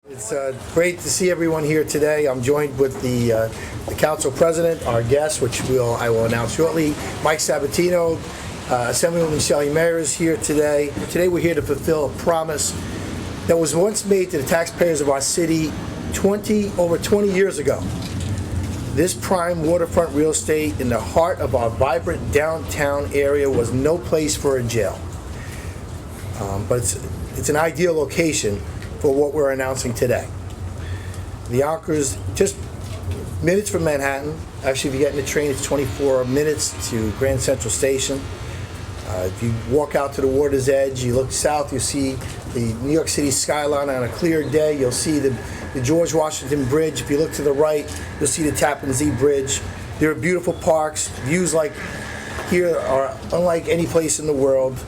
It's great to see everyone here today. I'm joined with the council president, our guest, which I will announce shortly, Mike Sabatino. Assemblywoman Shelley Mayer is here today. Today we're here to fulfill a promise that was once made to the taxpayers of our city over 20 years ago. This prime waterfront real estate in the heart of our vibrant downtown area was no place for a jail. But it's an ideal location for what we're announcing today. The Yonkers, just minutes from Manhattan. Actually, if you get in the train, it's 24 minutes to Grand Central Station. If you walk out to the water's edge, you look south, you see the New York City skyline. On a clear day, you'll see the George Washington Bridge. If you look to the right, you'll see the Tappan Zee Bridge. There are beautiful parks. Views like here are unlike any place in the world.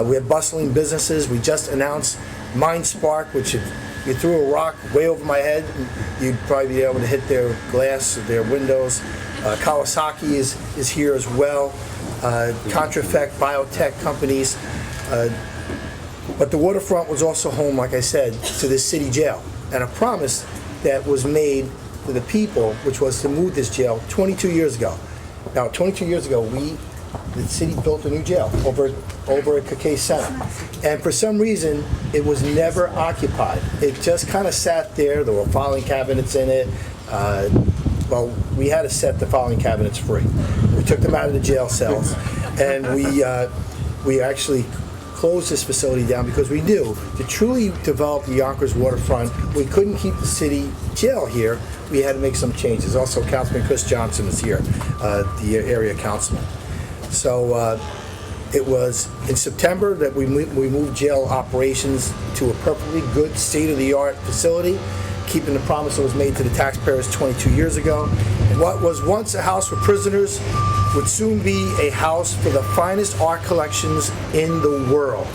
We have bustling businesses. We just announced Mind Spark, which if you threw a rock way over my head, you'd probably be able to hit their glass, their windows. Kawasaki is here as well. Contrafect, biotech companies. But the waterfront was also home, like I said, to this city jail. And a promise that was made to the people, which was to move this jail 22 years ago. Now, 22 years ago, the city built a new jail over at Kake Center. And for some reason, it was never occupied. It just kind of sat there. There were filing cabinets in it. Well, we had to set the filing cabinets free. We took them out of the jail cells, and we actually closed this facility down because we knew to truly develop the Yonkers waterfront, we couldn't keep the city jail here. We had to make some changes. Also, Councilman Chris Johnson is here, the area councilman. So it was in September that we moved jail operations to a perfectly good state-of-the-art facility, keeping the promise that was made to the taxpayers 22 years ago. And what was once a house for prisoners would soon be a house for the finest art collections in the world.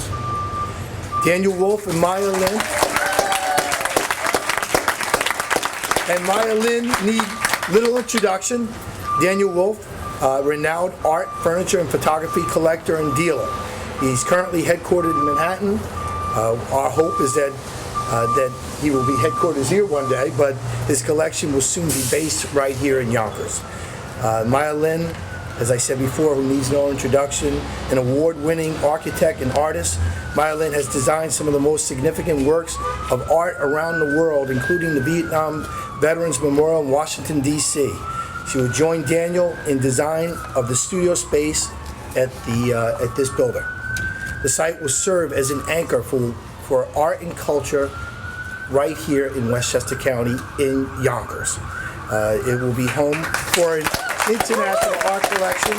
Daniel Wolf and Maya Lynn need little introduction. Daniel Wolf, renowned art, furniture, and photography collector and dealer. He's currently headquartered in Manhattan. Our hope is that he will be headquarters here one day, but his collection will soon be based right here in Yonkers. Maya Lynn, as I said before, who needs no introduction, an award-winning architect and artist. Maya Lynn has designed some of the most significant works of art around the world, including the Vietnam Veterans Memorial in Washington, D.C. She will join Daniel in design of the studio space at this building. The site will serve as an anchor for art and culture right here in Westchester County in Yonkers. It will be home for an international art collection.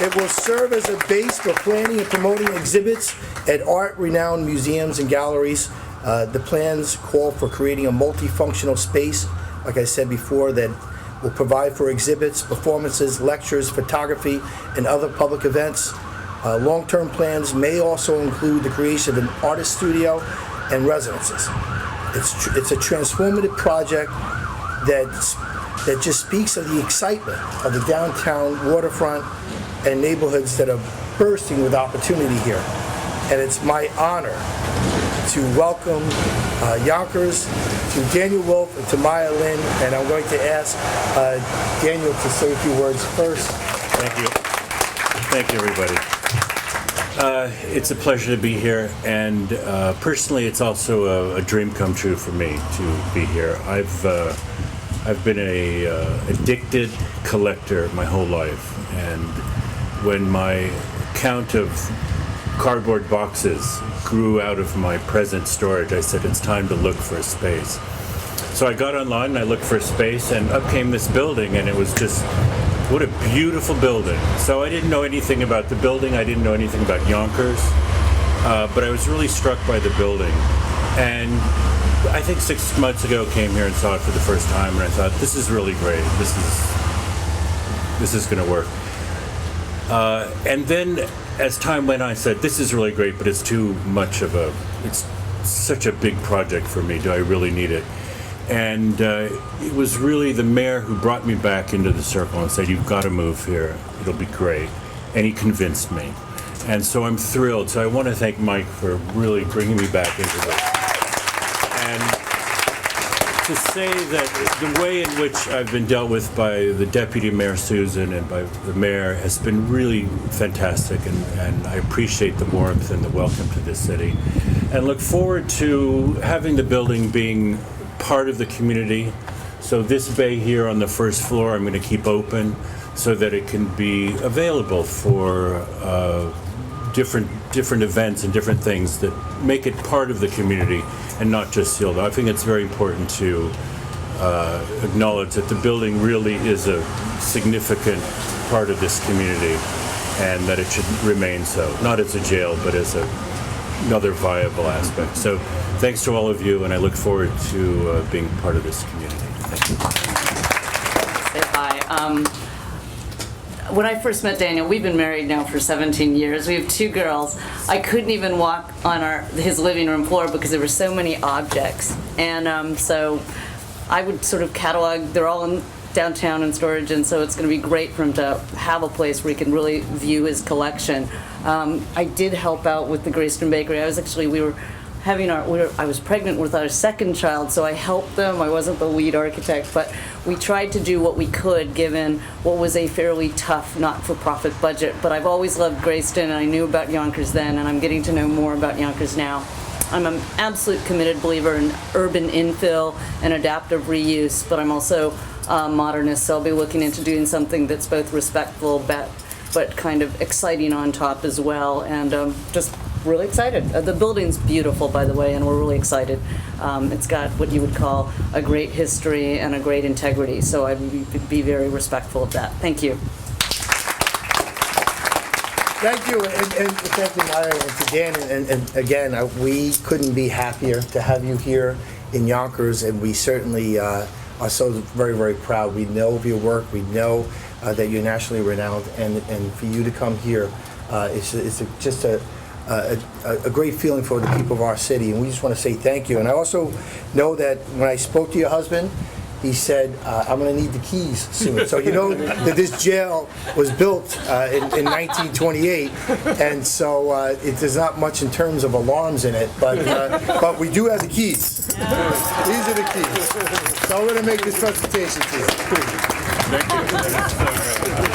It will serve as a base for planning and promoting exhibits at art-renowned museums and galleries. The plans call for creating a multifunctional space, like I said before, that will provide for exhibits, performances, lectures, photography, and other public events. Long-term plans may also include the creation of an artist studio and residences. It's a transformative project that just speaks of the excitement of the downtown waterfront and neighborhoods that are bursting with opportunity here. And it's my honor to welcome Yonkers, to Daniel Wolf, and to Maya Lynn, and I'm going to ask Daniel to say a few words first. Thank you. Thank you, everybody. It's a pleasure to be here, and personally, it's also a dream come true for me to be here. I've been a addicted collector my whole life, and when my count of cardboard boxes grew out of my present storage, I said it's time to look for a space. So I got online and I looked for a space, and up came this building, and it was just, what a beautiful building. So I didn't know anything about the building, I didn't know anything about Yonkers, but I was really struck by the building. And I think 6 months ago came here and saw it for the first time, and I thought, this is really great, this is gonna work. And then as time went on, I said, this is really great, but it's too much of it's such a big project for me. Do I really need it? And it was really the mayor who brought me back into the circle and said, you've got to move here. It'll be great. And he convinced me. And so I'm thrilled. So I want to thank Mike for really bringing me back into this. And to say that the way in which I've been dealt with by the Deputy Mayor Susan and by the Mayor has been really fantastic, and I appreciate the warmth and the welcome to this city, and look forward to having the building being part of the community. So this bay here on the first floor I'm going to keep open so that it can be available for different events and different things that make it part of the community and not just sealed. I think it's very important to acknowledge that the building really is a significant part of this community and that it should remain so, not as a jail, but as another viable aspect. So thanks to all of you, and I look forward to being part of this community. Thank you. Say hi. When I first met Daniel, we've been married now for 17 years. We have 2 girls. I couldn't even walk on his living room floor because there were so many objects. And so I would sort of catalog, they're all in downtown in storage, and so it's going to be great for him to have a place where he can really view his collection. I did help out with the Greyston Bakery. I was pregnant with our second child, so I helped them. I wasn't the lead architect, but we tried to do what we could given what was a fairly tough not-for-profit budget. But I've always loved Greyston, and I knew about Yonkers then, and I'm getting to know more about Yonkers now. I'm an absolute committed believer in urban infill and adaptive reuse, but I'm also a modernist, so I'll be looking into doing something that's both respectful but kind of exciting on top as well, and just really excited. The building's beautiful, by the way, and we're really excited. It's got what you would call a great history and a great integrity, so I'd be very respectful of that. Thank you. Thank you, and thank you, Maya, and to Dan, and again, we couldn't be happier to have you here in Yonkers, and we certainly are so very, very proud. We know of your work, we know that you're nationally renowned, and for you to come here, it's just a great feeling for the people of our city, and we just want to say thank you. And I also know that when I spoke to your husband, he said, I'm going to need the keys soon. So you know that this jail was built in 1928, and so there's not much in terms of alarms in it, but we do have the keys. These are the keys. So I'm going to make this presentation to you. Thank you.